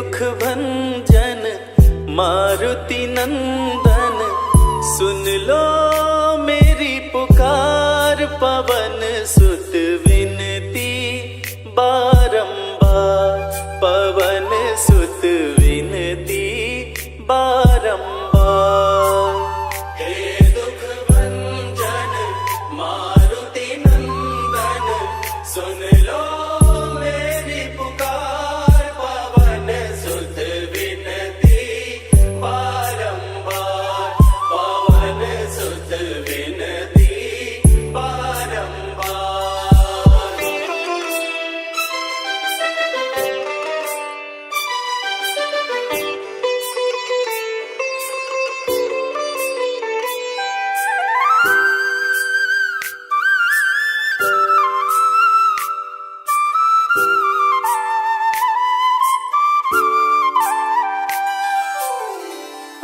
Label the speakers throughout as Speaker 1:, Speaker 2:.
Speaker 1: दुख भंजन मारुति नंदन, सुन लो मेरी पुकार। पवन सुत विनती बारंबार, पवन सुत विनती बारंबार। हे दुख भंजन मारुति नंदन, सुन लो मेरी पुकार। पवन सुत विनती बारंबार, पवन सुत विनती बारंबार।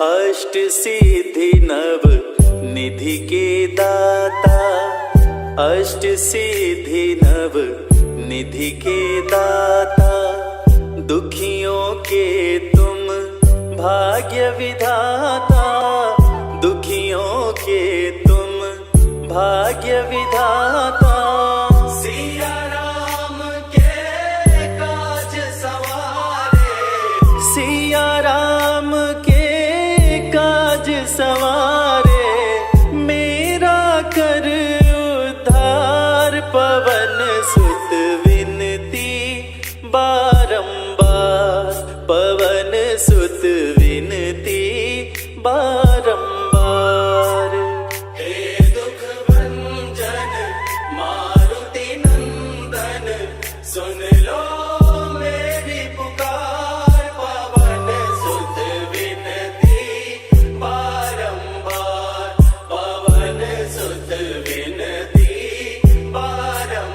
Speaker 1: अष्ट सिद्धि नव निधि के दाता, अष्ट सिद्धि नव निधि के दाता। दुखियों के तुम भाग्य विधाता, दुखियों के तुम भाग्य विधाता। सिया राम के काज सवारे, सिया राम के काज सवारे। मेरा कर उद्धार, पवन सुत विनती बारंबार, पवन सुत विनती बारंबार। हे दुख भंजन मारुति नंदन, सुन लो मेरी पुकार। पवन सुत विनती बारंबार, पवन सुत विनती बारंबार।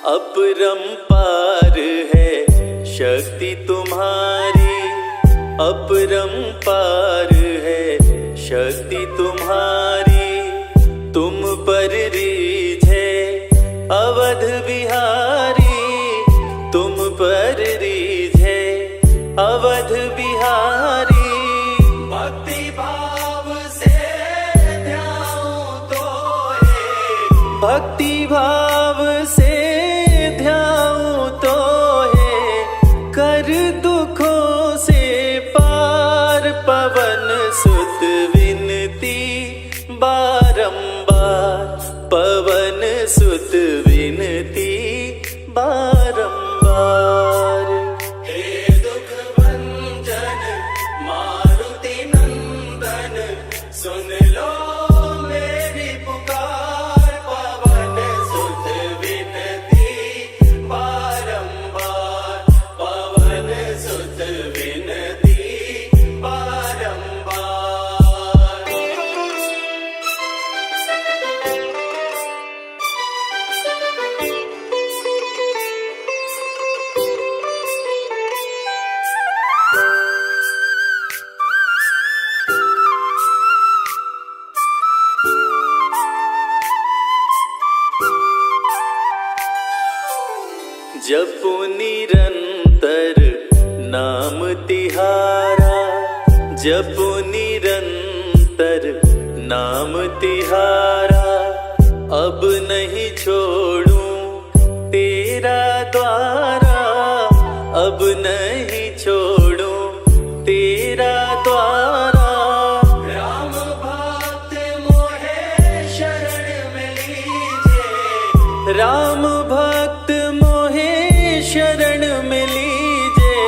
Speaker 1: अपरंपार है शक्ति तुम्हारी, अपरंपार है शक्ति तुम्हारी। तुम पर रीझे अवध बिहारी, तुम पर रीझे अवध बिहारी। भक्ति भाव से ध्याऊं तो है, भक्ति भाव से ध्याऊं तो है। कर दुखों से पार, पवन सुत विनती बारंबार, पवन सुत विनती बारंबार। हे दुख भंजन मारुति नंदन, सुन लो मेरी पुकार। पवन सुत विनती बारंबार, पवन सुत विनती बारंबार। जपो निरंतर नाम तिहारा, जपो निरंतर नाम तिहारा। अब नहीं छोड़ूं तेरा द्वारा, अब नहीं छोड़ूं तेरा द्वारा। राम भक्त मोहे शरण में लीजिए, राम भक्त मोहे शरण में लीजिए।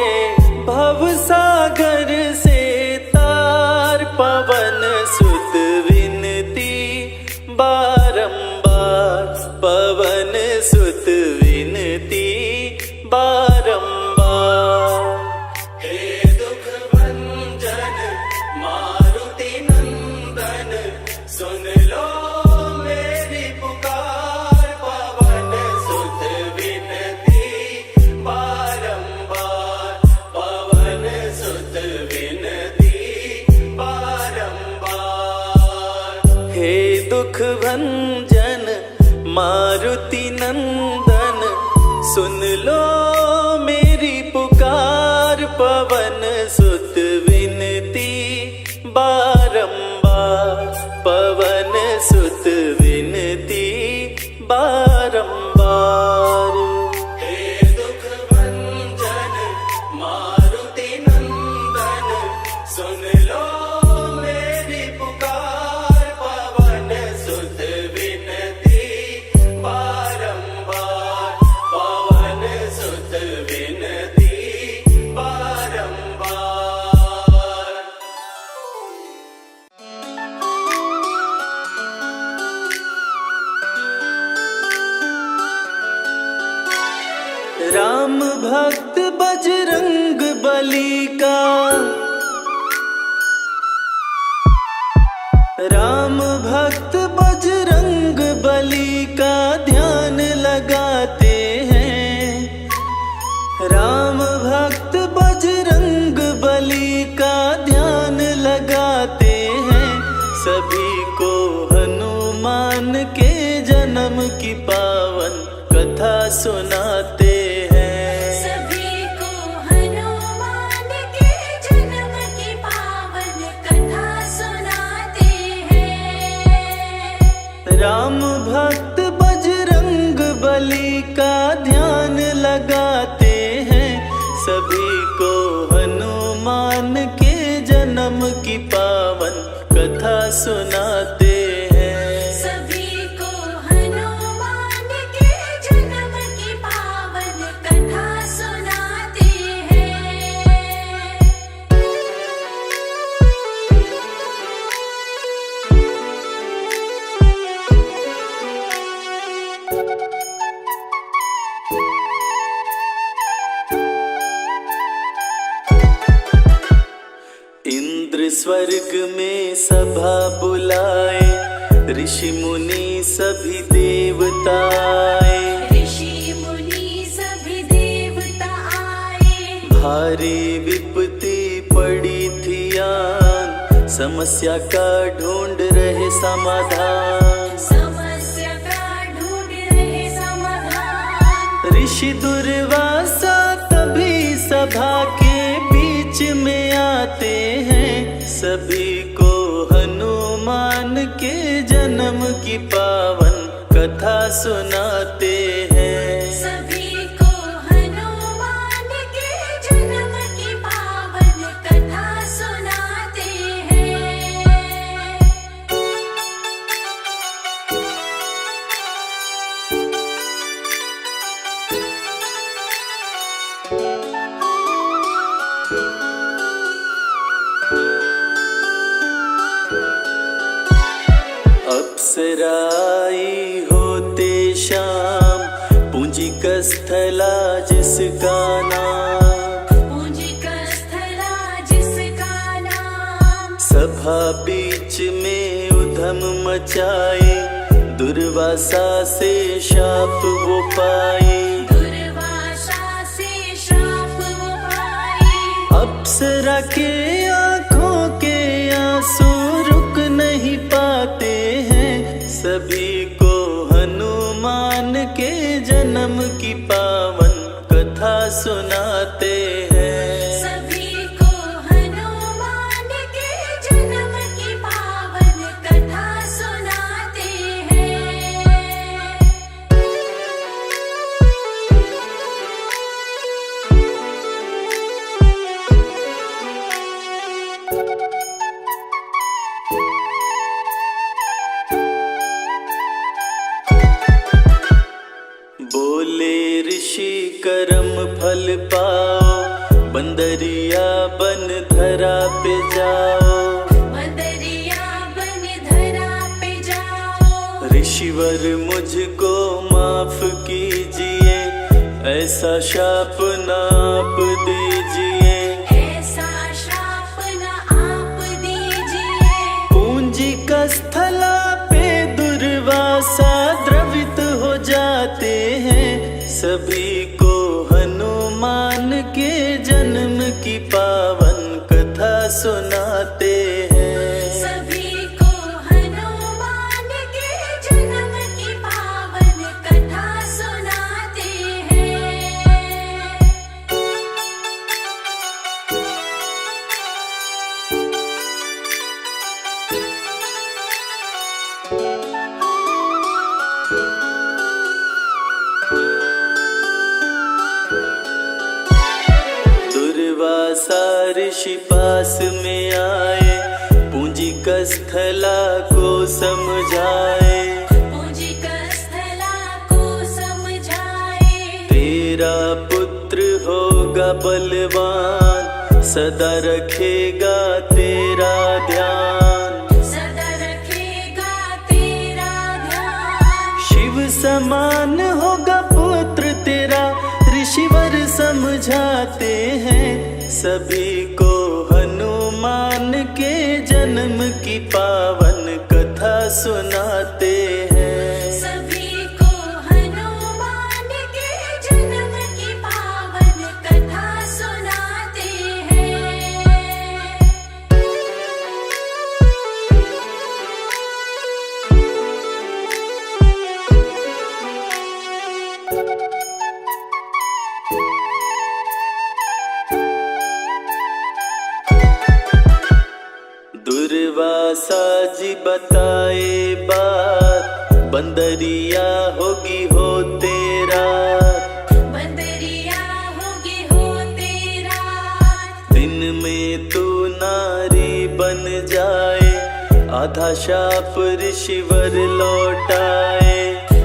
Speaker 1: भव सागर से तार, पवन सुत विनती बारंबार, पवन सुत विनती बारंबार। हे दुख भंजन मारुति नंदन, सुन लो मेरी पुकार। पवन सुत विनती बारंबार, पवन सुत विनती मारुति नंदन सुन लो मेरी पुकार, पवन सुत विनती बारंबार, पवन सुत विनती बारंबार। हे दुख भंजन मारुति नंदन सुन लो मेरी पुकार, पवन सुत विनती बारंबार, पवन सुत विनती बारंबार। राम भक्त बजरंग बली का, राम भक्त बजरंग बली का ध्यान लगाते हैं, राम भक्त बजरंग बली का ध्यान लगाते हैं। सभी को हनुमान के जन्म की पावन कथा सुनाते हैं,
Speaker 2: सभी को हनुमान के जन्म की पावन कथा सुनाते हैं।
Speaker 1: राम भक्त बजरंग बली का ध्यान लगाते हैं। सभी को हनुमान के जन्म की पावन कथा सुनाते हैं,
Speaker 2: सभी को हनुमान के जन्म की पावन कथा सुनाते
Speaker 1: इंद्र स्वर्ग में सभा बुलाए, ऋषि मुनि सभी देवता आए,
Speaker 2: ऋषि मुनि सभी देवता आए।
Speaker 1: भारी विपत्ति पड़ी थी आन, समस्या का ढूंढ रहे समाधान,
Speaker 2: समस्या का ढूंढ रहे समाधान।
Speaker 1: ऋषि दुर्वासा तभी सभा के बीच में आते हैं। सभी को हनुमान के जन्म की पावन कथा सुनाते हैं,
Speaker 2: सभी को हनुमान के जन्म की पावन कथा सुनाते हैं।
Speaker 1: अप्सराई होते शाम, पूंजिक स्थला जिसका नाम,
Speaker 2: पूंजिक स्थला जिसका नाम।
Speaker 1: सभा बीच में उधम मचाए, दुर्वासा से शाप वो पाए,
Speaker 2: दुर्वासा से श्राप वो पाए।
Speaker 1: अप्सरा के आँखों के आंसू रुक नहीं पाते हैं। सभी को हनुमान के जन्म की पावन कथा सुनाते हैं,
Speaker 2: सभी को हनुमान के जन्म की पावन कथा सुनाते हैं।
Speaker 1: बोले ऋषि कर्म फल पाओ, बंदरिया बन धरा पे जाओ,
Speaker 2: बंदरिया बन धरा पे जाओ।
Speaker 1: ऋषिवर मुझको माफ कीजिए, ऐसा शाप ना आप दीजिए,
Speaker 2: ऐसा श्राप न आप दीजिए।
Speaker 1: पूंजिक स्थला पे दुर्वासा द्रवित हो जाते हैं। सभी को हनुमान के जन्म की पावन कथा सुनाते हैं,
Speaker 2: सभी को हनुमान के जन्म की पावन
Speaker 1: ऋषि पास में आए, पूंजिक स्थला को समझाए।
Speaker 2: पूंजिक स्थला को समझाए।
Speaker 1: तेरा पुत्र होगा बलवान, सदा रखेगा तेरा ध्यान।
Speaker 2: सदा रखेगा तेरा ध्यान।
Speaker 1: शिव समान होगा पुत्र तेरा, ऋषिवर समझाते हैं सभी को। हनुमान के जन्म की पावन कथा सुनाते हैं।
Speaker 2: सभी को हनुमान के जन्म की पावन कथा सुनाते हैं।
Speaker 1: दुर्वासा जी बताए बात, बंदरिया होगी हो तेरा।
Speaker 2: बंदरिया होगी हो तेरा।
Speaker 1: दिन में तू नारी बन जाए, आधा शाप ऋषिवर लौटाए।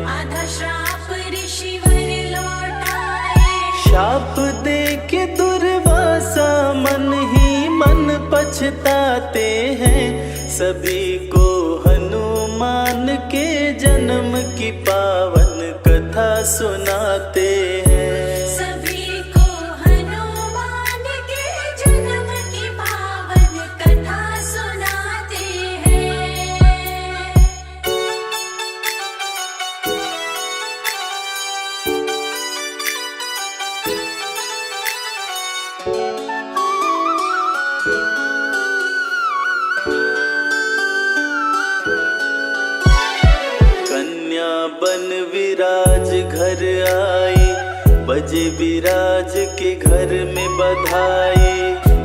Speaker 2: आधा श्राप ऋषिवर लौटाए।
Speaker 1: शाप दे के दुर्वासा मन ही मन पछताते हैं, सभी को हनुमान के जन्म की पावन कथा सुनाते हैं।
Speaker 2: सभी को हनुमान के जन्म की पावन कथा सुनाते हैं।
Speaker 1: कन्या बन विराज घर आई, बजे विराज के घर में बधाई।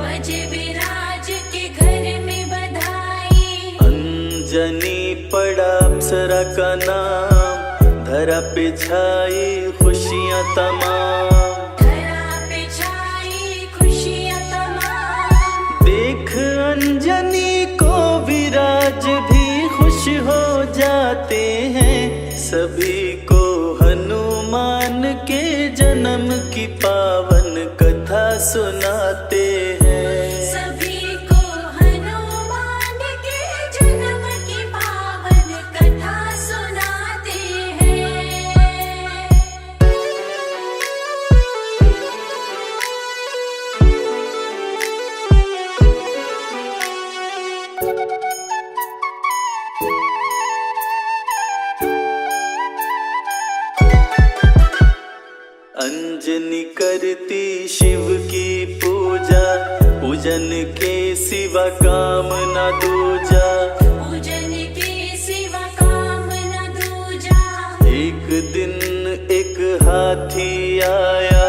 Speaker 2: बजे विराज के घर में बधाई।
Speaker 1: अंजनी पड़ा अप्सरा का नाम, धरा पे छाई खुशियां तमाम।
Speaker 2: धरा पे छाई खुशियां तमाम।
Speaker 1: देख अंजनी को विराज भी खुश हो जाते हैं, सभी को हनुमान के जन्म की पावन कथा सुनाते हैं।
Speaker 2: सभी को हनुमान के जन्म की पावन कथा सुनाते हैं।
Speaker 1: अंजनी करती शिव की पूजा, पूजन के सिवा काम न दूजा।
Speaker 2: पूजन के सिवा काम न दूजा।
Speaker 1: एक दिन एक हाथी आया,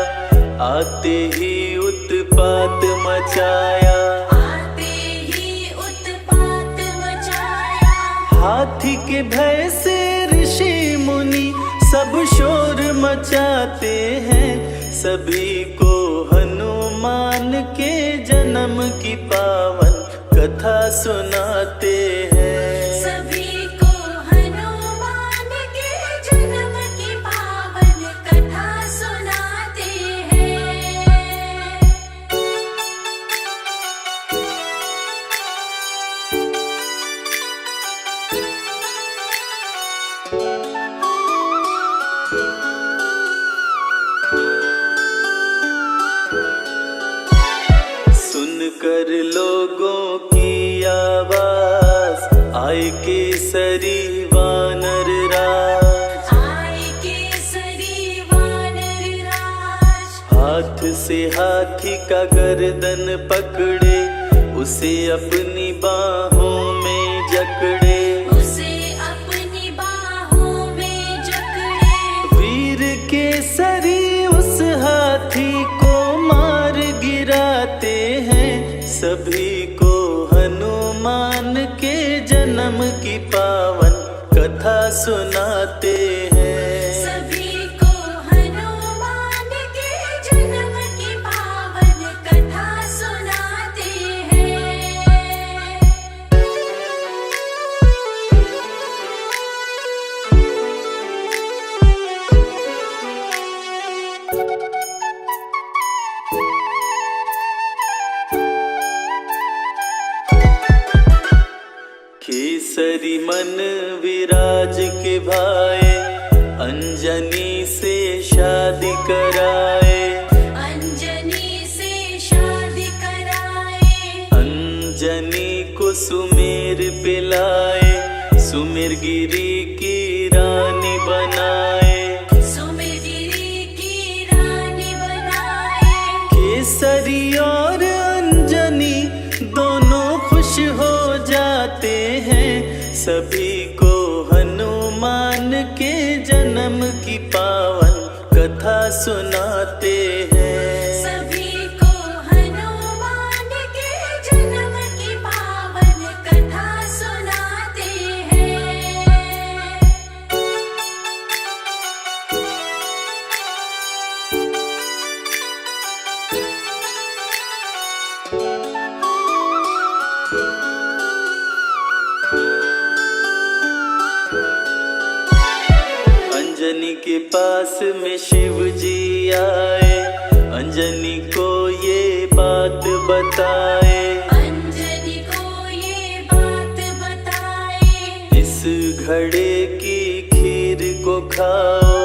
Speaker 1: आते ही उत्पात मचाया।
Speaker 2: आते ही उत्पात मचाया।
Speaker 1: हाथी के भय से ऋषि मुनि सब शोर मचाते हैं, सभी को हनुमान के जन्म की पावन कथा सुनाते हैं।
Speaker 2: सभी को हनुमान के जन्म की पावन कथा सुनाते हैं।
Speaker 1: सुनकर लोगों की आवाज, आए केसरी वानर राज।
Speaker 2: आए केसरी वानर राज।
Speaker 1: हाथ से हाथी का गर्दन पकड़े, उसे अपनी बाहों में जकड़े।
Speaker 2: उसे अपनी बाहों में जकड़े।
Speaker 1: वीर केसरी उस हाथी को मार गिराते हैं, सभी को हनुमान के जन्म की पावन कथा सुनाते हैं।
Speaker 2: सभी को हनुमान के जन्म की पावन कथा सुनाते
Speaker 1: केसरी मन विराज के भाए, अंजनी से शादी कराए,
Speaker 2: अंजनी से शादी कराए,
Speaker 1: अंजनी को सुमेर पिलाए, सुमेर गिरी की रानी बनाए,
Speaker 2: सुमेरगिरी की रानी बनाए।
Speaker 1: केसरी और अंजनी दोनों खुश हो जाते हैं, सभी को हनुमान के जन्म की पावन कथा सुनाते हैं।
Speaker 2: सभी को हनुमान के जन्म की पावन कथा सुनाते हैं।
Speaker 1: अंजनी के पास में शिव जी आए, अंजनी को ये बात बताए,
Speaker 2: अंजनी को ये बात बताए,
Speaker 1: इस घड़े की खीर को खाओ,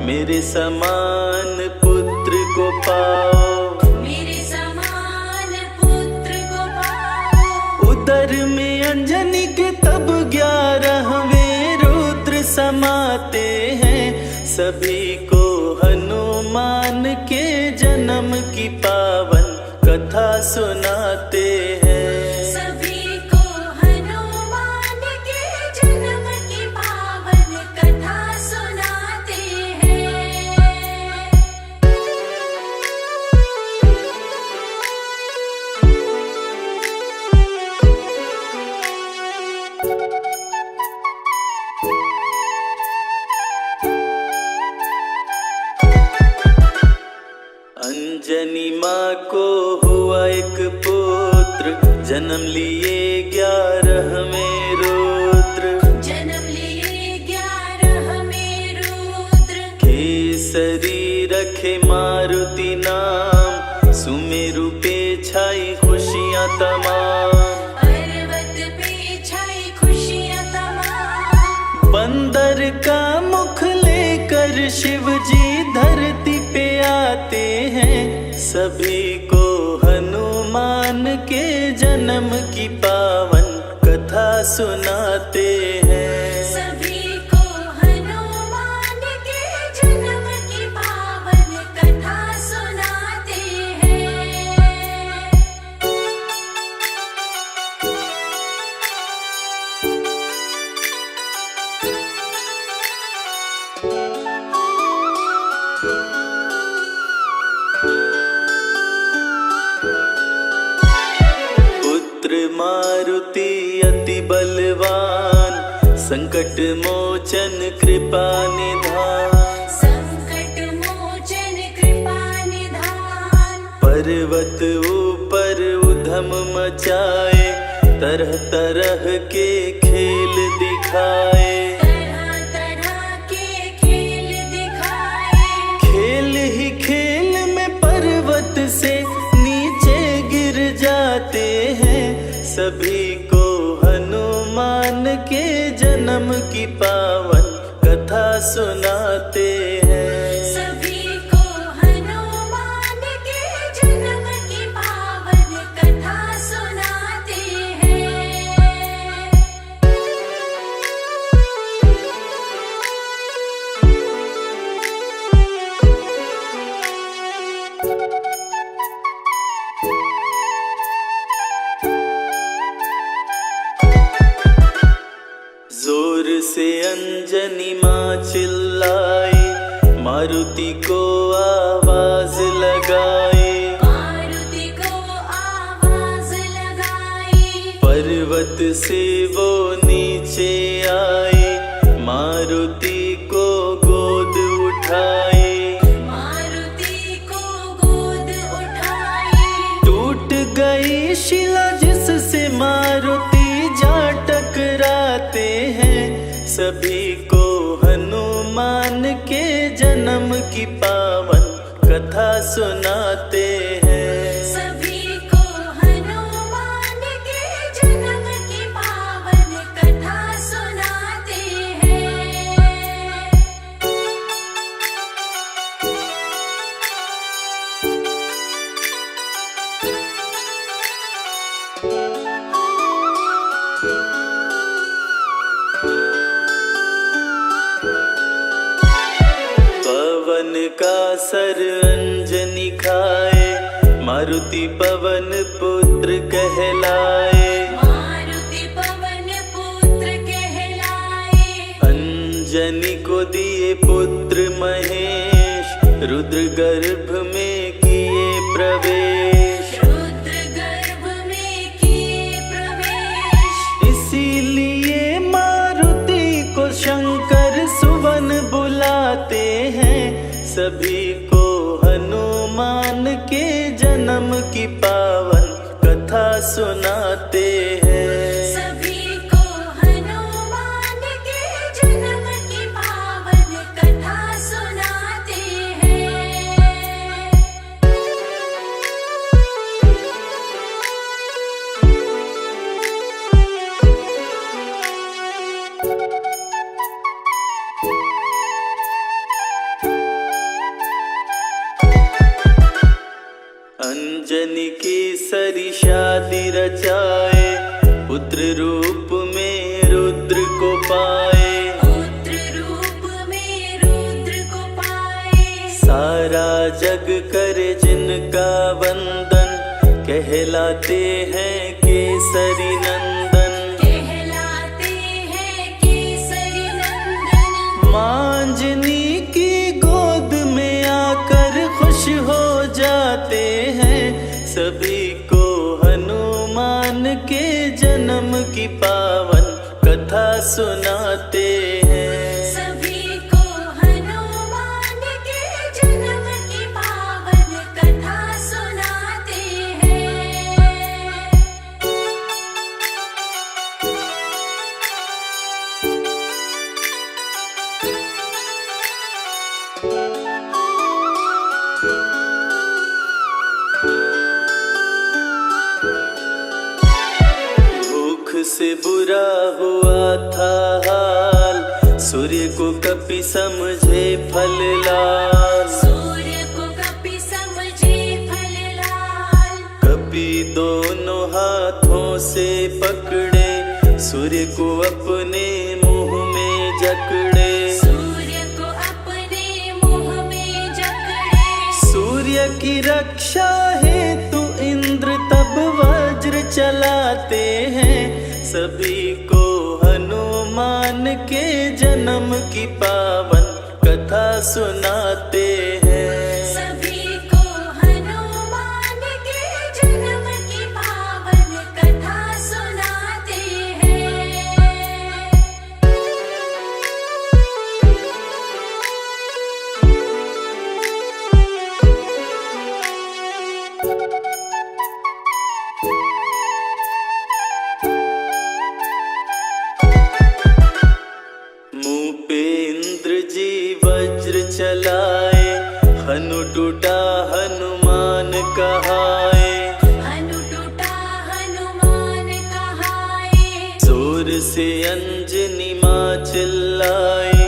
Speaker 1: मेरे समान पुत्र को पाओ,
Speaker 2: मेरे समान पुत्र को पाओ।
Speaker 1: उदर में अंजनी के तब 11वें रुद्र समाते हैं, सभी को हनुमान के जन्म की पावन कथा सुनाते हैं।
Speaker 2: सभी को हनुमान के जन्म की पावन कथा सुनाते हैं।
Speaker 1: अंजनी माँ को हुआ एक पुत्र, जन्म लिए 11वें रुद्र,
Speaker 2: जन्म लिए 11वें रुद्र,
Speaker 1: केसरी रखे मारुति नाम, सुमेरु पे छाई खुशियाँ तमाम,
Speaker 2: पर्वत पे छाई खुशियाँ तमाम।
Speaker 1: बंदर का मुख लेकर शिव जी धरती पे आते हैं, सभी को हनुमान के जन्म की पावन कथा सुनाते हैं।
Speaker 2: सभी को हनुमान के जन्म की पावन कथा सुनाते हैं।
Speaker 1: पुत्र मारुति अति बलवान, संकट मोचन कृपा निधान,
Speaker 2: संकट मोचन कृपा निधान,
Speaker 1: पर्वत ऊपर उधम मचाए, तरह तरह के खेल दिखाए,
Speaker 2: तरह तरह के खेल दिखाए।
Speaker 1: खेल ही खेल में पर्वत से नीचे गिर जाते हैं, सभी को हनुमान के जन्म की पावन कथा सुनाते हैं।
Speaker 2: सभी को हनुमान के जन्म की पावन कथा सुनाते हैं।
Speaker 1: जोर से अंजनी माँ चिल्लाई, मारुति को आवाज लगाई,
Speaker 2: मारुति को आवाज लगाई,
Speaker 1: पर्वत से वो नीचे आई, मारुति को गोद उठाई,
Speaker 2: मारुति को गोद उठाई।
Speaker 1: टूट गई शिला जिससे मारुति जा टकराते हैं, सभी को हनुमान के जन्म की पावन कथा सुनाते हैं।
Speaker 2: सभी को हनुमान के जन्म की पावन कथा
Speaker 1: का सर अंजनी खाए, मारुति पवन पुत्र कहलाए।
Speaker 2: मारुति पवन पुत्र कहलाए।
Speaker 1: अंजनी को दिए पुत्र महेश, रुद्र गर्भ में किए प्रवेश।
Speaker 2: रुद्र गर्भ में किए प्रवेश।
Speaker 1: इसीलिए मारुति को शंकर सुवन बुलाते हैं। सभी को हनुमान के जन्म की पावन कथा सुनाते हैं।
Speaker 2: सभी को हनुमान के जन्म की पावन कथा सुनाते हैं।
Speaker 1: अंजनी की सरी शादी रचाए, पुत्र रूप में रुद्र को पाए।
Speaker 2: पुत्र रूप में रुद्र को पाए।
Speaker 1: सारा जग करे जिनका वंदन, कहलाते हैं केसरी नंदन।
Speaker 2: कहलाते हैं केसरी नंदन।
Speaker 1: मांजनी की गोद में आकर खुश हो जाते हैं। सभी को हनुमान के जन्म की पावन कथा सुनाते हैं।
Speaker 2: सभी को हनुमान के जन्म की पावन कथा सुनाते हैं।
Speaker 1: भूख से बुरा हुआ था हाल, सूर्य को कपि समझे फल लाल।
Speaker 2: सूर्य को कपि समझे फल लाल।
Speaker 1: कपि दोनों हाथों से पकड़े, सूर्य को अपने मुंह में जकड़े।
Speaker 2: सूर्य को अपने मुंह में जकड़े।
Speaker 1: सूर्य की रक्षा हेतु इंद्र तब वज्र चलाते हैं। सभी को हनुमान के जन्म की पावन कथा सुनाते हैं।
Speaker 2: सभी को हनुमान के जन्म की पावन कथा सुनाते हैं।
Speaker 1: मुंह पे इंद्र जी वज्र चलाए, हनु टूटा हनुमान कहाए।
Speaker 2: हनु टूटा हनुमान कहाए।
Speaker 1: जोर से अंजनी माँ चिल्लाई,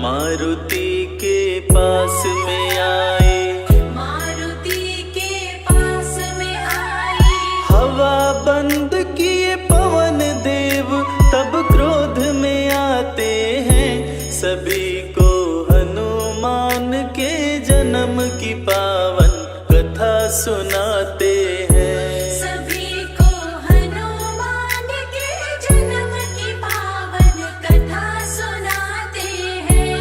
Speaker 1: मारुति के पास में आए।
Speaker 2: मारुति के पास में आई।
Speaker 1: हवा बंद किए पवन देव तब क्रोध में आते हैं। सभी को हनुमान के जन्म की पावन कथा सुनाते हैं।
Speaker 2: सभी को हनुमान के जन्म की पावन कथा सुनाते हैं।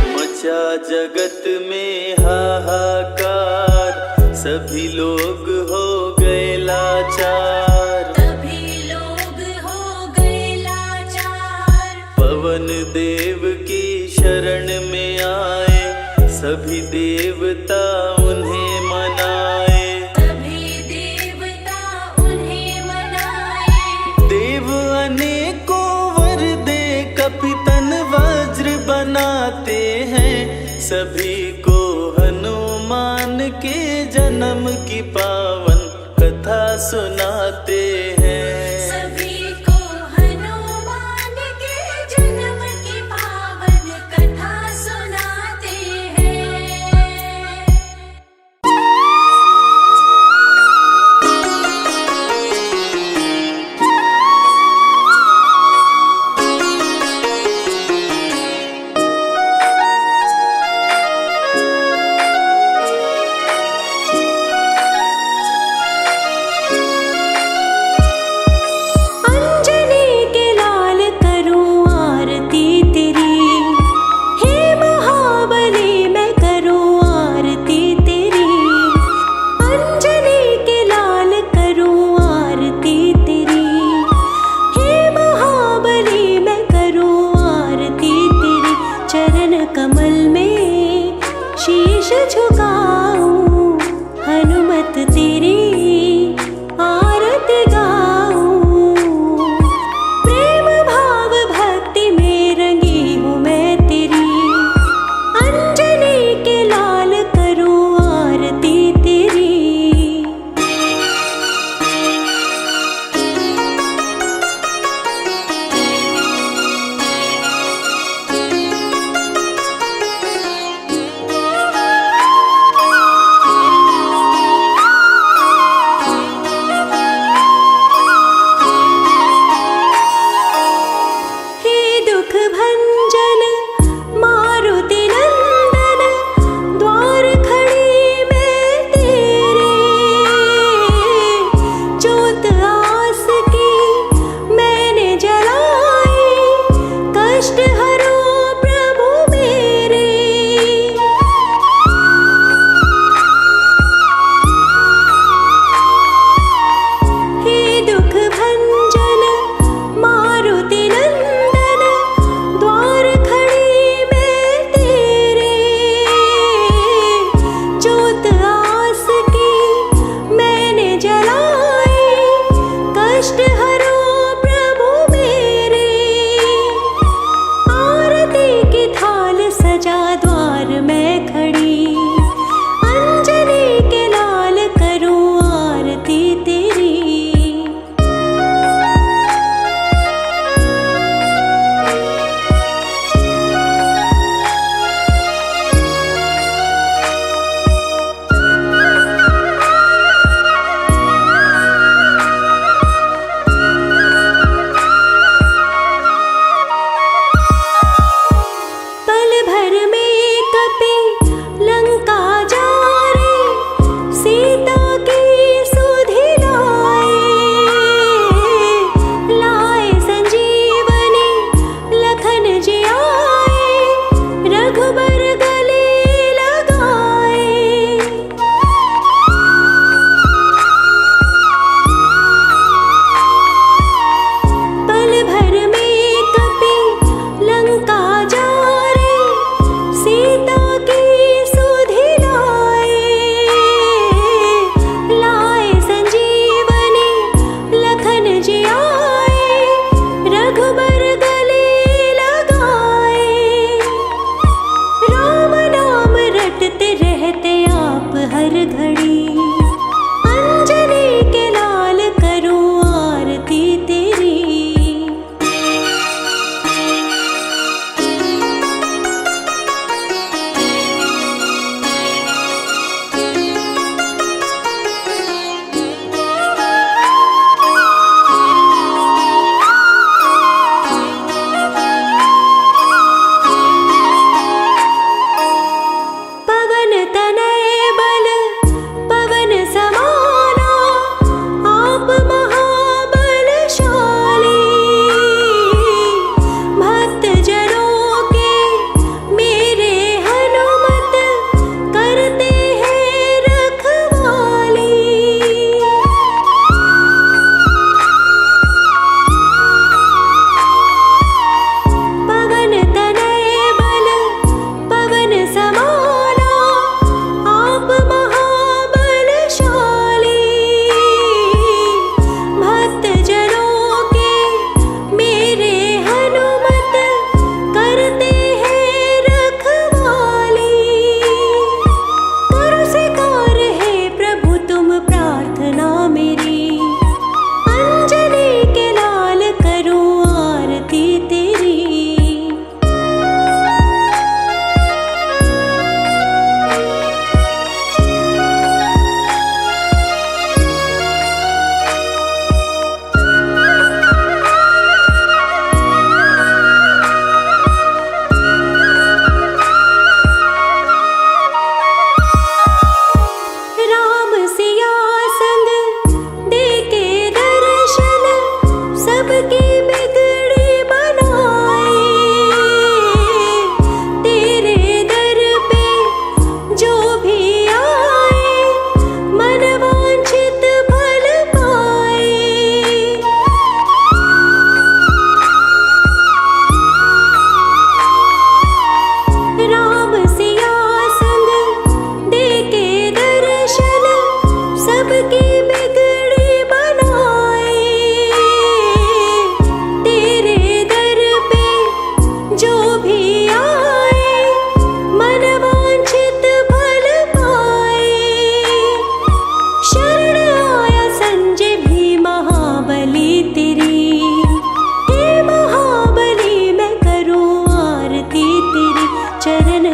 Speaker 1: मचा जगत में हाहाकार, सभी लोग हो गए लाचार।
Speaker 2: तभी लोग हो गए लाचार।
Speaker 1: पवन देव की शरण में आए, सभी देवता उन्हें मनाए।
Speaker 2: तभी देवता उन्हें मनाए।
Speaker 1: देव अनेकों वर दे कपितन वज्र बनाते हैं। सभी को हनुमान के जन्म की पावन कथा सुनाते हैं।
Speaker 2: सभी को हनुमान के जन्म की पावन कथा सुनाते
Speaker 3: कमल में शीश झुकाऊं, हनुमत तेरी आरती गाऊं। प्रेम भाव भक्ति में रंगी हूँ मैं तेरी, अंजनी के लाल करूं आरती तेरी।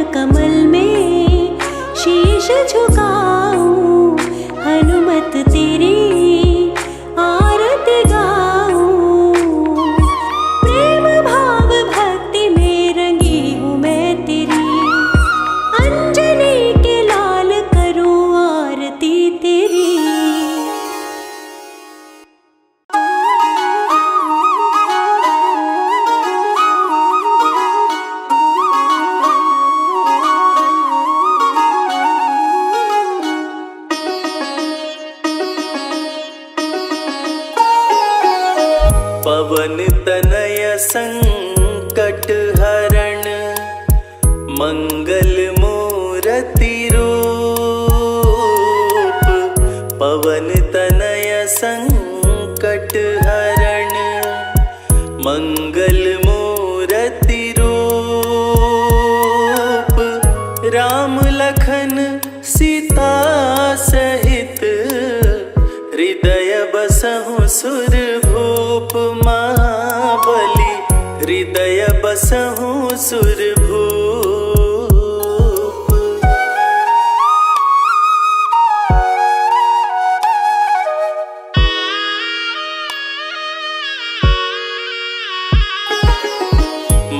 Speaker 3: कमल में शीश झुकाऊं, हनुमत तेरी आरती गाऊं। प्रेम भाव भक्ति में रंगी हूँ मैं तेरी, अंजनी के लाल करूं आरती तेरी।
Speaker 1: पवन तनय संकट हरण, मंगल मूर्ति रूप। पवन तनय संकट हरण, मंगल मूर्ति रूप। राम लखन सीता सहित, हृदय बसहु सुरभूप। महाबली हृदय बसहु सुरभूप।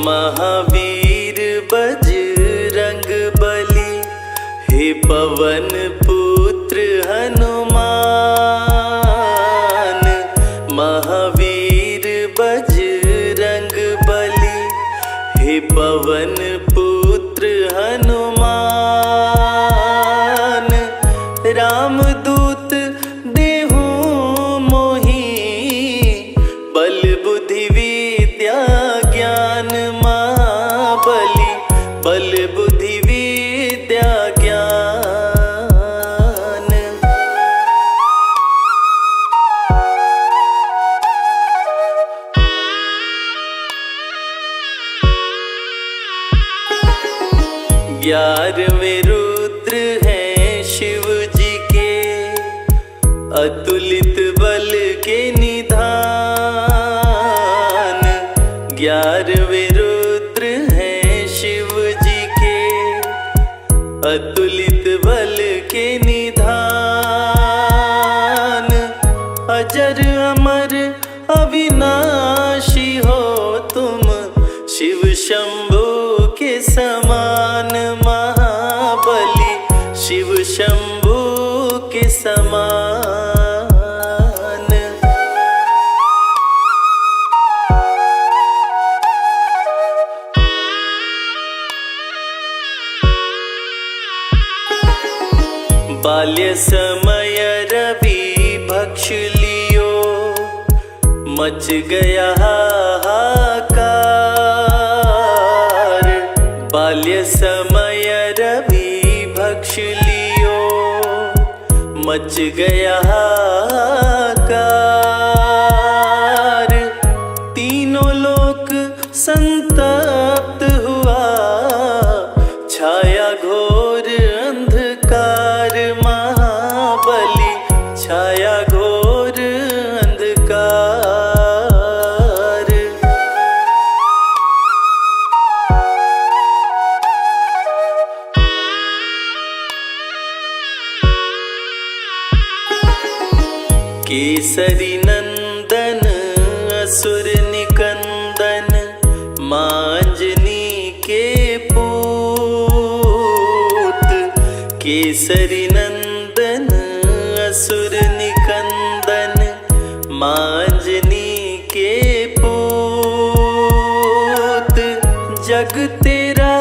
Speaker 1: महावीर बजरंग बली, हे पवन पुत्र हनुमान। महावीर बजरंग बली, हे पवन पुत्र हनुमान। रामदूत देहु मोहि, बल बुद्धि विद्या ज्ञान। महाबली बल बुद्धि विद्या ज्ञान। ग्यारहवें रुद्र हैं शिव जी के, अतुलित बल के निधान। ग्यारहवें रुद्र हैं शिव जी के, अतुलित बल के निधान। अजर अमर अविनाशी हो तुम, शिव शंभु के समान। महाबली शिव शंभु के समान। बाल्य समय रवि भक्ष लियो, मच गया हाहाकार। बाल्य समय रवि भक्ष लियो, मच गया हाहाकार। तीनों लोक संतप्त हुआ, छाया घोर अंधकार। महाबली छाया घोर अंधकार। केसरी नंदन असुर निकंदन, मांजनी के पूत। केसरी नंदन असुर निकंदन, मांजनी के पूत। जग तेरा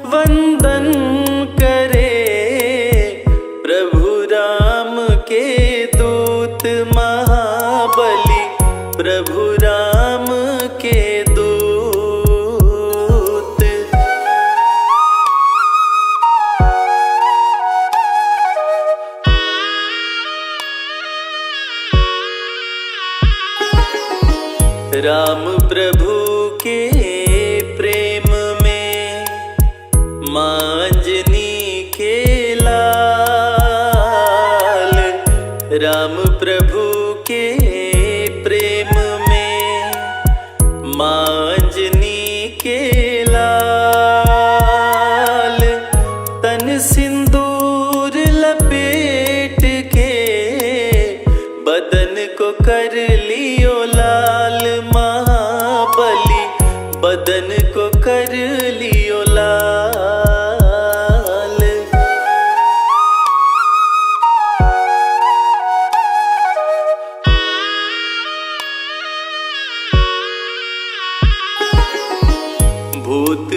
Speaker 1: वंदन करे, प्रभु राम के दूत। महाबली प्रभु राम के दूत। राम प्रभु के प्रेम में, मांजनी के लाल। राम प्रभु के प्रेम में, मांजनी के लाल।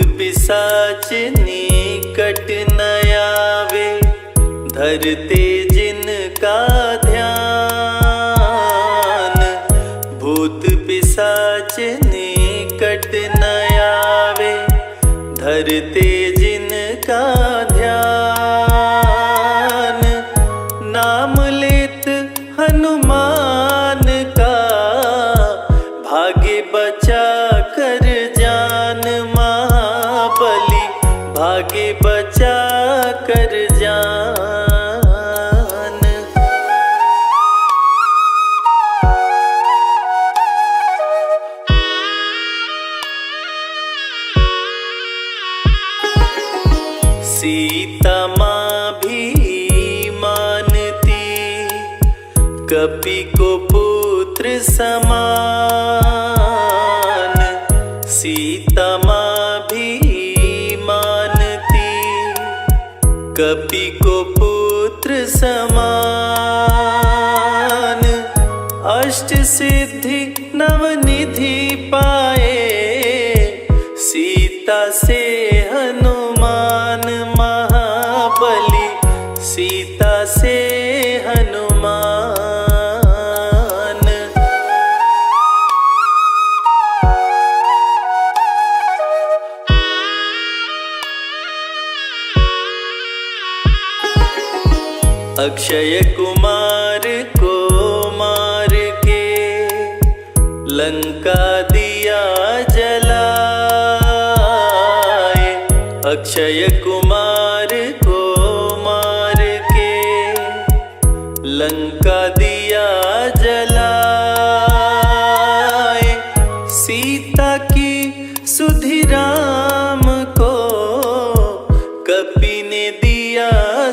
Speaker 1: पिशाच निकट न आवे, धरते जिनका ध्यान। भूत पिशाच निकट न आवे, धरते जिनका ध्यान। नाम लेत हनुमान का, भागे बचा कर जान। महाबली भागे बचा कर जान। सीता माँ भी मानती, कपि को पुत्र समान। सीता माँ भी मानती, कपि को पुत्र समान। अष्ट सिद्धि नवनिधि पाए, सीता से हनुमान। महाबली सीता से हनुमान। अक्षय कुमार को मार के, लंका दिया जलाए। अक्षय कुमार को मार के, लंका दिया जलाए। सीता की सुधि राम को, कपि ने दिया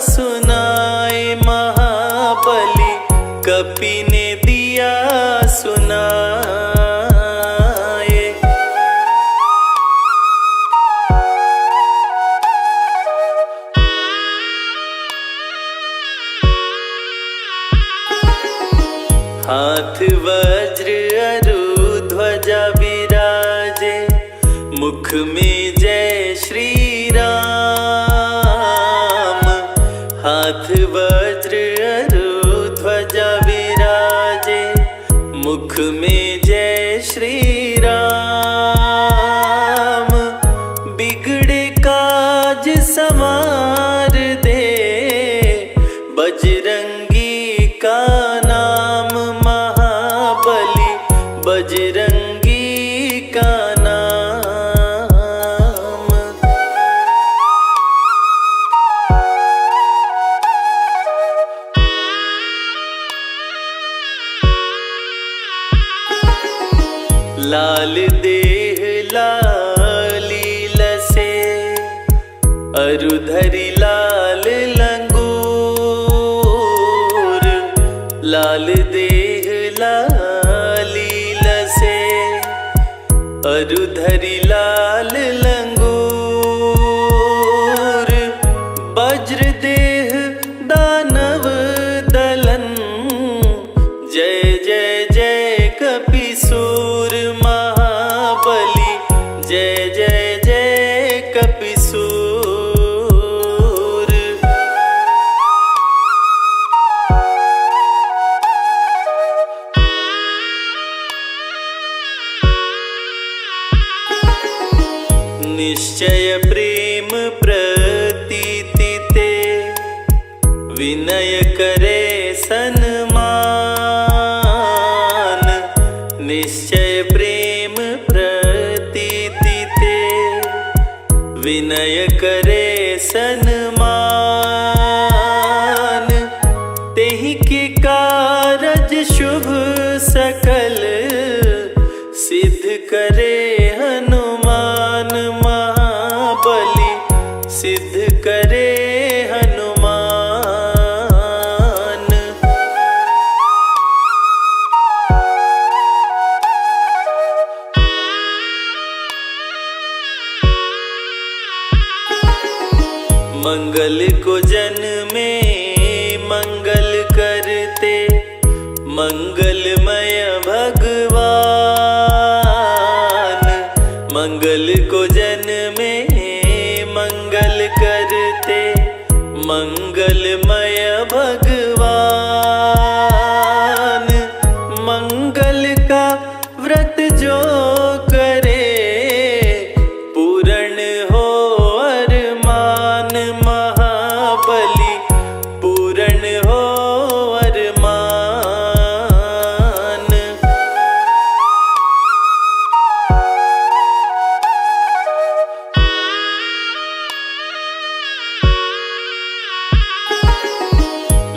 Speaker 1: सुनाए। महाबली कपि ने दिया सुनाए। हाथ वज्र अरु ध्वजा विराजे, मुख में जय श्री राम। हाथ वज्र अरु ध्वजा विराजे, मुख में जय श्री राम। बिगड़े काज संवार दे, बजरंगी का नाम। महाबली बजरंगी का नाम। लाल देह लाली लसे, अरु धरि लाल लंगूर। लाल देह लाली लसे, अरु धरि लाल लंगूर। वज्र देह दानव दलन, जय जय जय कपिसूर। महाबली जय जय जय कपिसूर। निश्चय प्रेम प्रतीति ते, विनय करे सन्मान। निश्चय प्रेम प्रतीति ते, विनय करे सन्मान। तेहि के कारज शुभ सकल, सिद्ध करे हनुमान। महाबली सिद्ध करे हनुमान। मंगल को जन में मंगल करते, मंगलमय भगवान। मंगल को जन में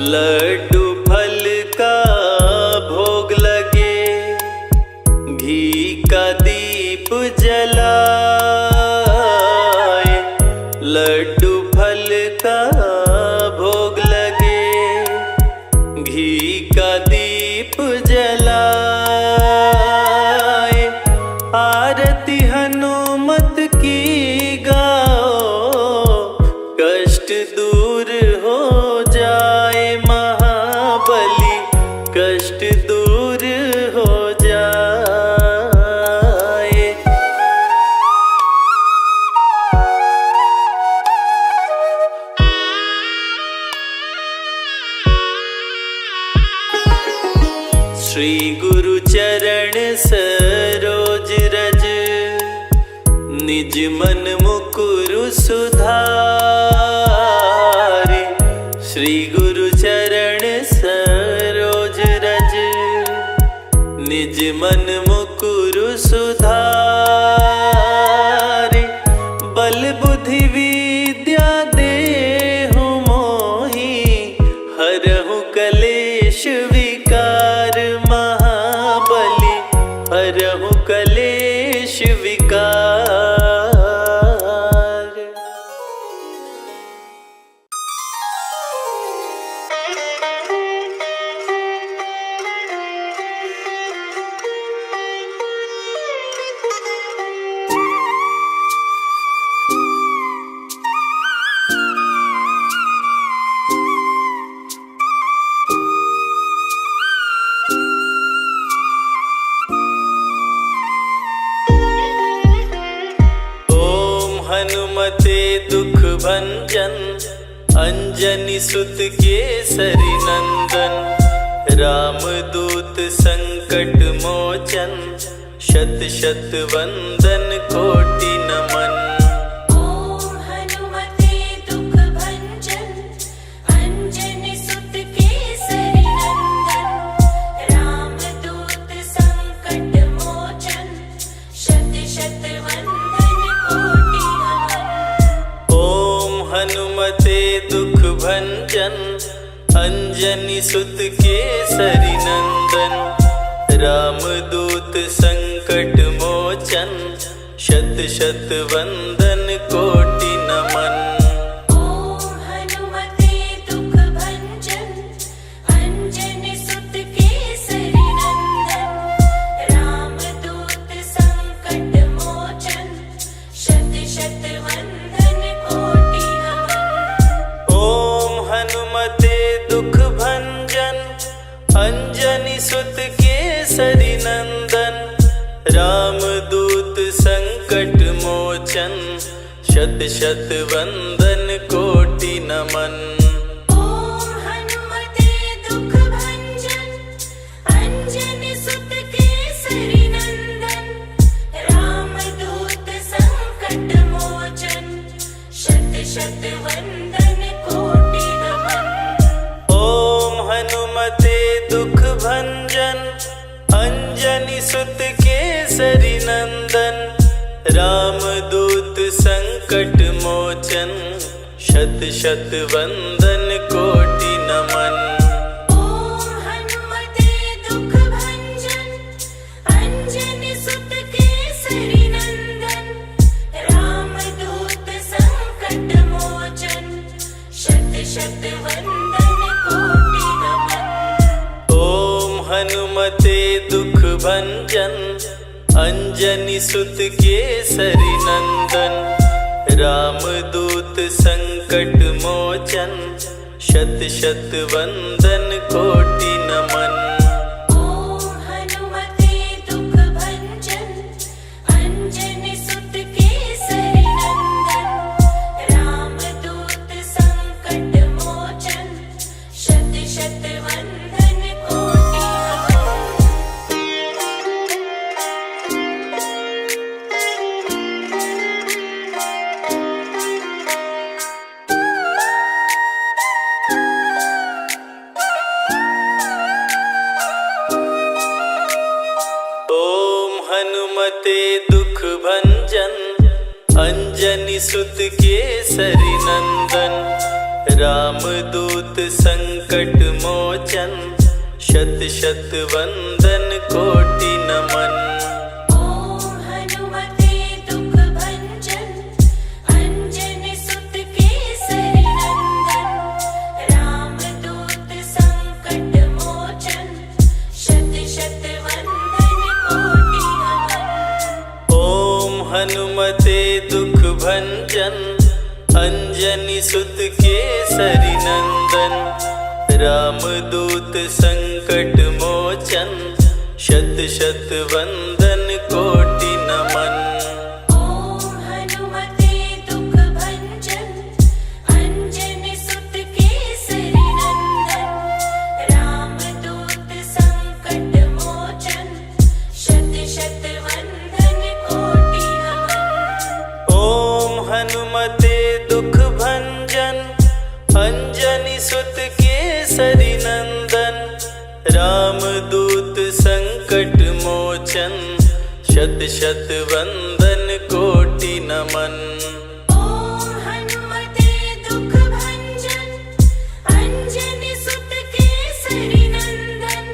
Speaker 1: लड्डू फल का भोग लगे, घी का दीप जलाए। लड्डू फल का भोग लगे, घी का दीप जलाए। आरती हनुमत की गाओ, कष्ट दूर हो जाए महाबली, कष्ट दूर हो जाए। श्री गुरु चरण सरोज रज, निज मन मुकुरु सुधारे। श्री गुरु चरण सरोज रज, निज मन मुकुरु सुधारे। बल बुद्धि विद्या देहु मोहि, हरहु कलेश विकार महाबली, हरहु कलेश विकार। हनुमते दुख भंजन, अंजनी सुत केसरी नंदन। रामदूत संकट मोचन, शत शत वंदन कोटि नमन।
Speaker 2: ओम हनुमते दुख भंजन, अंजनी सुत केसरी नंदन। रामदूत संकट मोचन, शत शत वंदन कोटि नमन।
Speaker 1: ओम हनुमते दुख भंजन, अंजनी सुत केसरी नंदन। रामदूत संकट मोचन, शत शत वंदन कोटि नमन।
Speaker 2: ओम हनुमते दुख भंजन, अंजनी सुत केसरी नंदन। रामदूत संकट मोचन, शत शत वंदन कोटि नमन।
Speaker 1: ओम हनुमते दुख भंजन, अंजनी सुत केसरी नंदन। रामदूत संकट मोचन, शत शत वंदन कोटि नमन।
Speaker 2: ओम हनुमते दुख भंजन, अंजनी सुत केसरी नंदन। रामदूत संकट मोचन, शत शत वंदन कोटि नमन।
Speaker 1: ओम हनुमते दुख भंजन, अंजनी सुत केसरी नंदन। रामदूत संकट मोचन, शत शत वंदन कोटि नमन।
Speaker 2: ओम हनुमते दुख भंजन, अंजनी सुत केसरी नंदन। रामदूत संकट मोचन, शत शत वंदन कोटि नमन।
Speaker 1: ओम हनुमते दुख भंजन, अंजनी सुत केसरी नंदन। रामदूत संकट मोचन, शत शत वंदन कोटि नमन।
Speaker 2: ओम हनुमते दुख भंजन, अंजनी सुत केसरी नंदन। रामदूत संकट मोचन, शत शत वंदन कोटि
Speaker 1: हनुमते दुख भंजन, अंजनी सुत केसरी नंदन। रामदूत संकट मोचन शत शत वंदन कोटि नमन।
Speaker 2: ओम हनुमते दुख भंजन अंजनी सुत केसरी नंदन। रामदूत संकट मोचन शत शत वंदन कोटि नमन।
Speaker 1: ओम हनुमते दुख भंजन अंजनी सुत केसरी नंदन। रामदूत संकट मोचन शत शत वंदन कोटि नमन।
Speaker 2: ओम हनुमते दुख भंजन अंजनी सुत केसरी नंदन। रामदूत संकट मोचन शत शत वंदन कोटि नमन।
Speaker 1: ओम हनुमते दुख भंजन अंजनी सुत केसरी नंदन। रामदूत संकट मोचन शत शत वंदन कोटि नमन।
Speaker 2: ओम हनुमते दुख भंजन अंजनी सुत केसरी नंदन।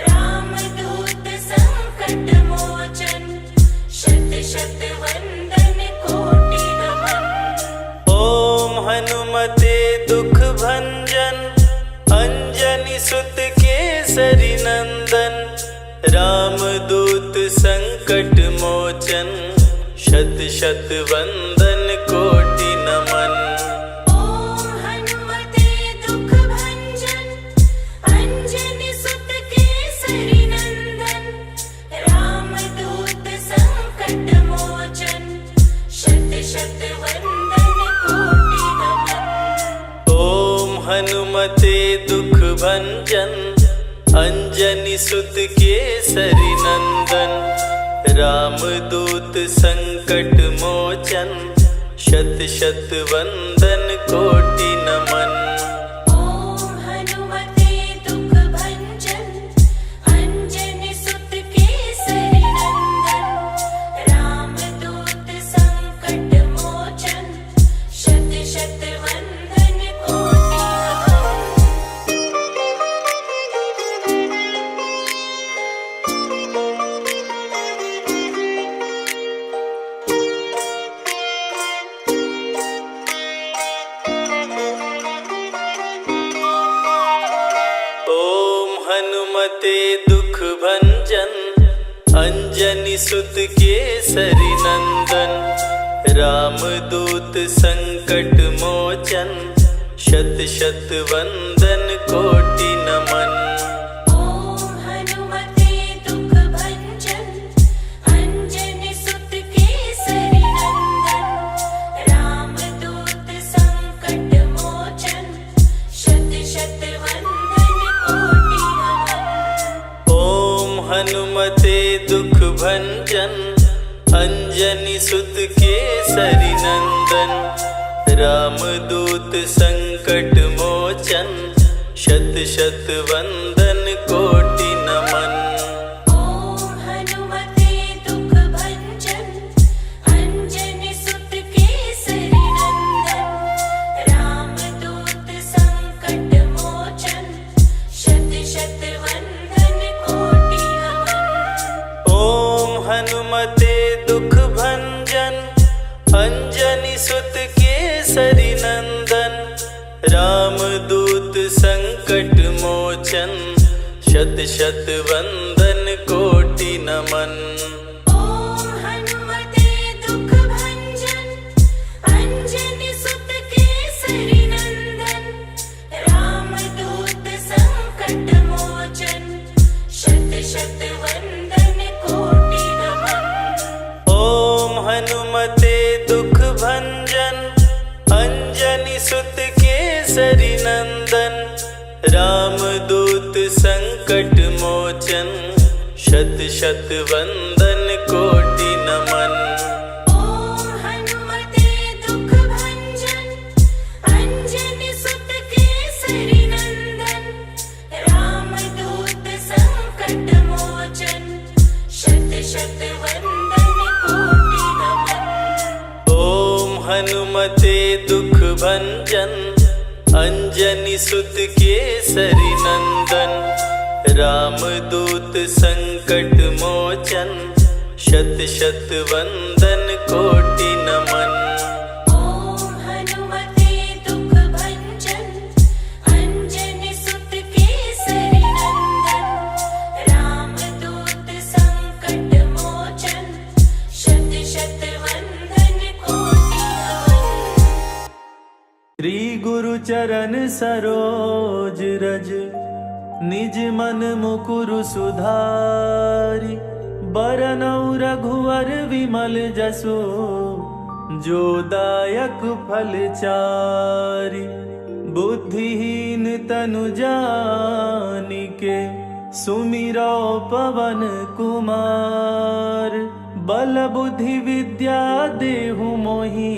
Speaker 2: रामदूत संकट मोचन शत शत वंदन कोटि नमन।
Speaker 1: ओम हनुमते दुख भंजन अंजनी सुत केसरी नंदन। रामदूत संकट मोचन शत शत वंदन कोटि नमन।
Speaker 2: ओम हनुमते दुख भंजन अंजनी सुत केसरी नंदन। रामदूत संकट मोचन शत शत वंदन कोटि नमन।
Speaker 1: ओम हनुमते दुख भंजन अंजनी सुत केसरी नंदन। रामदूत संकट मोचन शत शत वंदन कोटि नमन।
Speaker 2: ओम हनुमते दुख भंजन अंजनी सुत केसरी नंदन। रामदूत संकट मोचन शत शत वंदन कोटि नमन।
Speaker 1: ओम हनुमते दुख भंजन अंजनी सुत केसरी नंदन। रामदूत संकट मोचन शत शत वंदन कोटि नमन।
Speaker 2: ओम हनुमते दुख भंजन अंजनी सुत केसरी नंदन। रामदूत संकट मोचन शत शत वंदन कोटि नमन।
Speaker 1: ओम हनुमते दुख भंजन अंजनी सुत केसरी नंदन। रामदूत संकट मोचन शत शत वंदन कोटि नमन।
Speaker 2: ओम हनुमते दुख भंजन अंजनी सुत केसरी नंदन। रामदूत संकट मोचन शत शत वंदन कोटि नमन।
Speaker 1: ओम हनुमते दुख भंजन अंजनी सुत केसरी नंदन। रामदूत संकट मोचन शत शत वंदन कोटि नमन।
Speaker 2: ओम हनुमते दुख भंजन अंजनी सुत केसरी नंदन। रामदूत संकट मोचन शत शत वंदन कोटि नमन।
Speaker 1: ओम हनुमते दुख भंजन अंजनी सुत केसरी नंदन। रामदूत संकट मोचन शत शत वंदन कोटि नमन।
Speaker 2: ओम हनुमते दुख भंजन अंजनी सुत केसरी नंदन। रामदूत संकट मोचन शत शत वंदन कोटि नमन।
Speaker 1: ओम हनुमते दुख भंजन अंजनी सुत केसरी नंदन, रामदूत संकट मोचन, शत शत वंदन कोटि नमन।
Speaker 2: ओम हनुमते दुख भंजन, अंजनी सुत केसरी नंदन, रामदूत संकट मोचन, शत शत वंदन कोटि नमन।
Speaker 1: श्री गुरु चरण सरोज रज, निज मन मुकुरु सुधारि। बरनउँ रघुवर विमल जसु, जो दायक फल चारि। बुद्धिहीन तनु जानिके, सुमिरो पवन कुमार। बल बुद्धि विद्या देहु मोहि,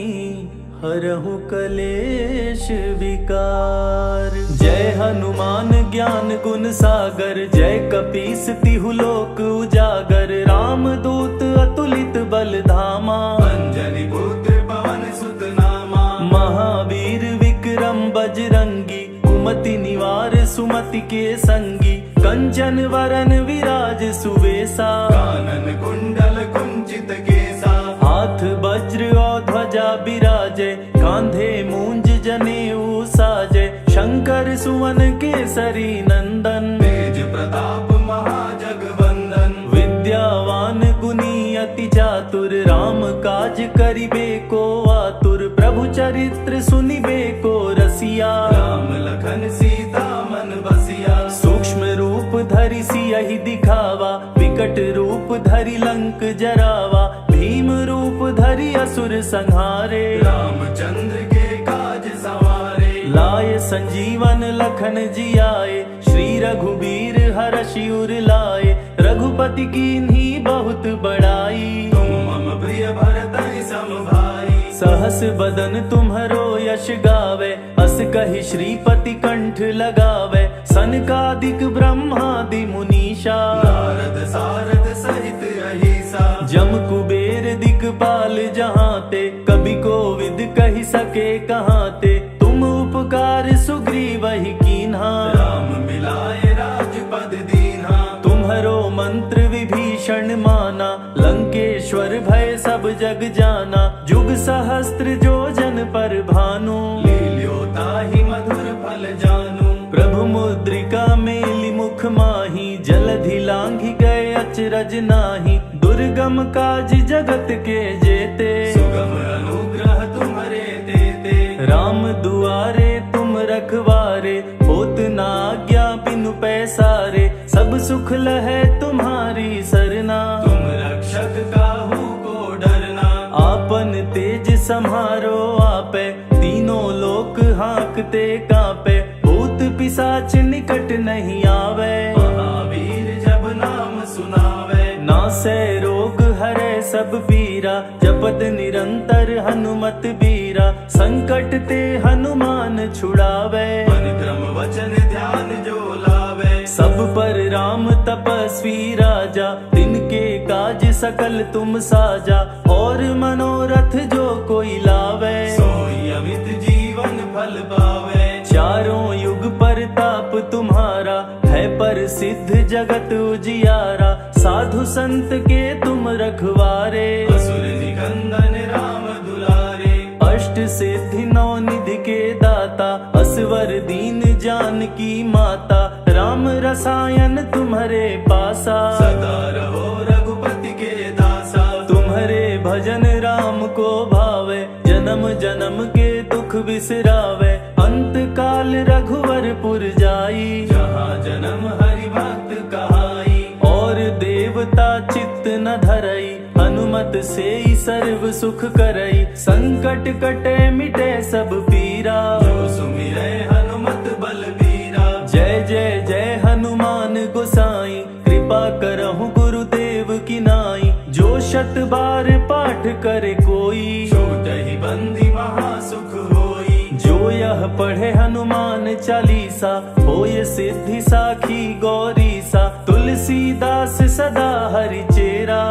Speaker 1: हरहु कलेश विकार। जय हनुमान ज्ञान गुण सागर, जय कपीस तिहु लोक उजागर। रामदूत अतुलित बल धामा,
Speaker 4: अंजनी पुत्र पवन सुत नामा।
Speaker 1: महावीर विक्रम बजरंगी, कुमति निवार सुमति के संगी। कंचन वरन विराज सुवेसा,
Speaker 4: कानन कुंडल कुंचित केसा।
Speaker 1: हाथ वज्र और ध्वजा बिराजे, कांधे मूंज जनेऊ साजे। शंकर सुवन केसरी नंदन,
Speaker 4: तेज प्रताप महाजगवंदन।
Speaker 1: विद्यावान गुणी अति चातुर, राम काज करिबे को आतुर। प्रभु चरित्र सुनिबे को रसिया,
Speaker 4: राम लखन सीता मन बसिया।
Speaker 1: सूक्ष्म रूप धरि सियहि दिखावा, विकट रूप धरि लंक जरावा। भीम रूप धरि असुर संहारे,
Speaker 4: रामचंद्र के काज सवारे।
Speaker 1: लाए संजीवन लखन जियाए, श्री रघुबीर हरषि उर लाए। रघुपति कीन्ही बहुत बड़ाई,
Speaker 4: तुम मम प्रिय भरतहि सम भाई।
Speaker 1: सहस बदन तुम्हरो यश गावे, अस कहि श्रीपति कंठ लगावे। सनकादिक ब्रह्मादि मुनीषा,
Speaker 4: नारद सारद सहित अहिसा।
Speaker 1: जम कुबेर दिक्पाल जहांते, कवि कोविद कहि सके कहांते। तुम उपकार सुग्रीवहि कीन्हा,
Speaker 4: राम मिलाए राजपद दीन्हा।
Speaker 1: तुम्हरो मंत्र विभीषण माना, लंकेश्वर भय सब जग जाना। जुग सहस्त्र जो जन पर भानु,
Speaker 4: लील्यो ताहि मधुर फल जानू।
Speaker 1: प्रभु मुद्रिका मेलि मुख माहि, जलधि लांघि गए अचरज नाहि। दुर्गम काज जगत के जेते,
Speaker 4: सुगम अनुग्रह तुम्हरे तेते।
Speaker 1: राम दुआरे तुम रखवारे, होत न आज्ञा बिनु पैसारे। सब सुख लहै तुम्हारी सरना,
Speaker 4: तुम रक्षक काहू को डरना।
Speaker 1: आपन तेज सम्हारो आपे, तीनों लोक हांकते कांपे। भूत पिशाच निकट नहीं आवे,
Speaker 4: महावीर जब नाम सुनावे।
Speaker 1: नासै रोग हरै सब पीरा, जपत निरंतर हनुमत बीरा। संकट ते हनुमान छुड़ावे,
Speaker 4: मन क्रम वचन ध्यान जो लावे।
Speaker 1: सब पर राम तपस्वी राजा, तिनके काज सकल तुम साजा। और मनोरथ जो कोई लावे,
Speaker 4: सोई अमित जीवन फल पावे।
Speaker 1: चारों युग परताप तुम्हारा, है प्रसिद्ध जगत उजियारा। साधु संत के तुम रखवारे,
Speaker 4: असुर निकंदन राम दुलारे।
Speaker 1: अष्ट सिद्धि नौ निधि के दाता, असवर दीन जानकी माता। राम रसायन तुम्हारे पासा,
Speaker 4: सदा रहो रघुपति के दासा।
Speaker 1: तुम्हारे भजन राम को भावे, जन्म जन्म के दुख बिसरावे। अंत काल रघुवरपुर जाई,
Speaker 4: जहाँ जन्म हरि भक्त कहाई।
Speaker 1: और देवता चित्त न धरई, हनुमत से ही सर्व सुख करई। संकट कटे मिटे सब पीरा,
Speaker 4: जो सुमिरै हनुमत बलबीरा।
Speaker 1: जय जय जय हनुमान गोसाई, कृपा करहु गुरुदेव की नाई। जो शत बार पाठ करे कोई,
Speaker 4: छूटहि बंदी महासुख होई।
Speaker 1: जो यह पढ़े हनुमान चालीसा, होय सिद्धि साखी गौरीसा। तुलसीदास सदा हरि चेरा,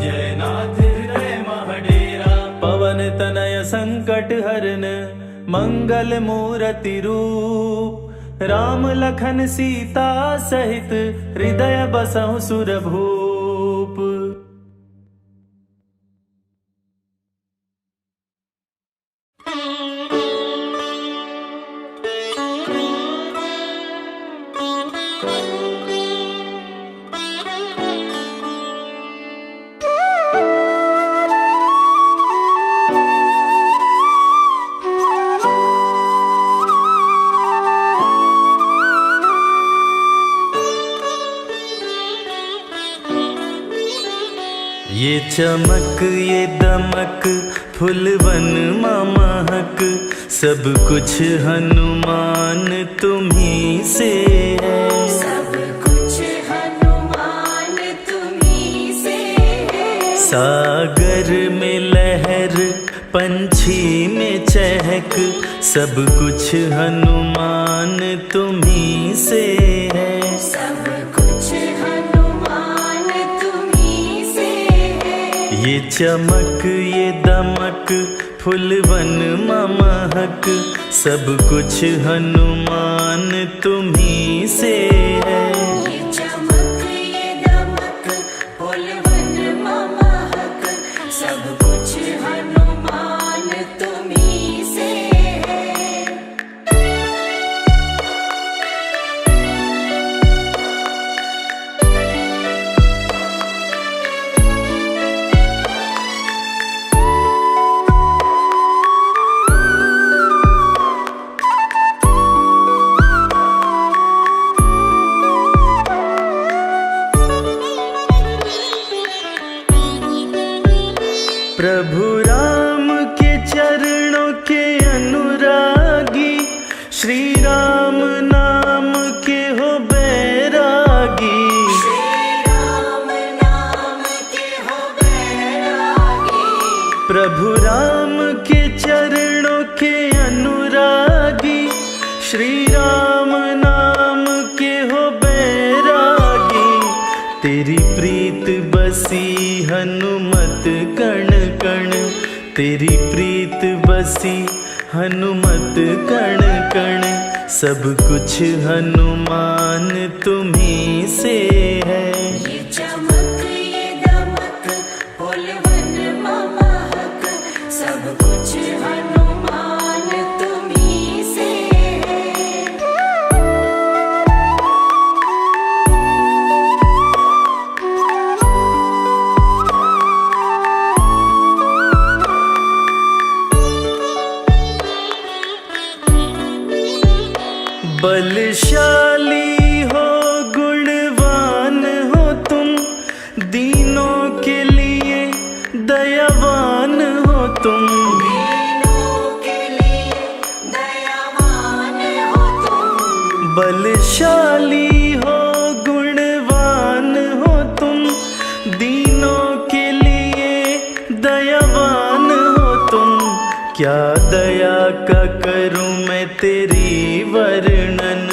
Speaker 4: जय नाथ हृदय महडेरा।
Speaker 1: पवन तनय संकट हरन, मंगल मूर्ति रूप। राम लखन सीता सहित हृदय बसहु सुरभूप। ये चमक ये दमक फुलवन महक, सब कुछ हनुमान तुम्ही से है।
Speaker 2: सब कुछ हनुमान तुम्ही से है।
Speaker 1: सागर में लहर पंछी में चहक, सब कुछ हनुमान तुम्ही से है।
Speaker 2: सब कुछ हनुमान तुम्ही से है।
Speaker 1: ये चमक ये दमक फुलवन महक, सब कुछ हनुमान तुम्ही से है।
Speaker 2: ये चमक ये दमक फुलवन महक, सब कुछ हनुमान तुम्ही से है।
Speaker 1: प्रभु राम के चरणों के अनुरागी, श्री राम नाम के हो बैरागी।
Speaker 2: श्री राम नाम के हो बैरागी।
Speaker 1: प्रभु राम के चरणों के अनुरागी, श्री राम नाम के हो बैरागी। तेरी प्रीत बसी हनुमत कण कण, तेरी प्रीत बसी हनुमत कण कण, सब कुछ हनुमान तुम्ही से है।
Speaker 2: ये चमक ये दमक फुलवन महक, सब कुछ हनुमान तुम्ही से है।
Speaker 1: बलशाली हो गुणवान हो तुम, दीनों के लिए दयावान हो तुम।
Speaker 2: दीनों के लिए दयावान हो तुम।
Speaker 1: बलशाली हो गुणवान हो तुम, दीनों के लिए दयावान हो तुम। क्या दया का करूं मैं तेरी वर्णन,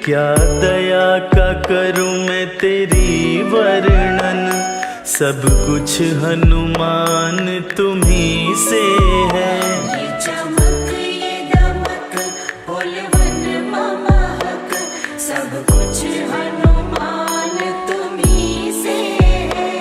Speaker 1: क्या दया का करूं मैं तेरी वर्णन, सब कुछ हनुमान तुम्ही से है।
Speaker 2: ये चमक ये दमक फुलवन महक, सब कुछ हनुमान तुम्ही से है।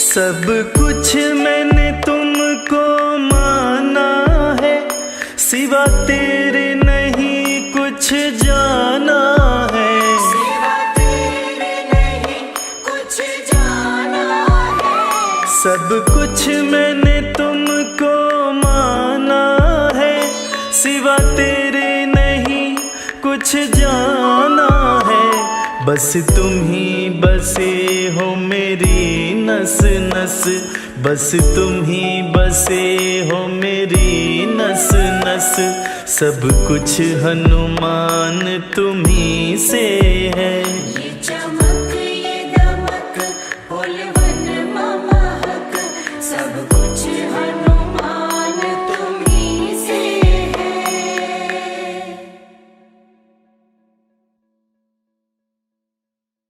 Speaker 1: सब कुछ मैंने तुमको माना है, सिवा तेरे नहीं कुछ जाना है।
Speaker 2: सिवा तेरे नहीं कुछ जाना है।
Speaker 1: सब कुछ मैंने तुमको माना है, सिवा तेरे नहीं कुछ जाना है। बस तुम ही बसे हो मेरी नस नस, बस तुम ही बसे हो मेरी नस नस, सब कुछ हनुमान तुम्ही से है।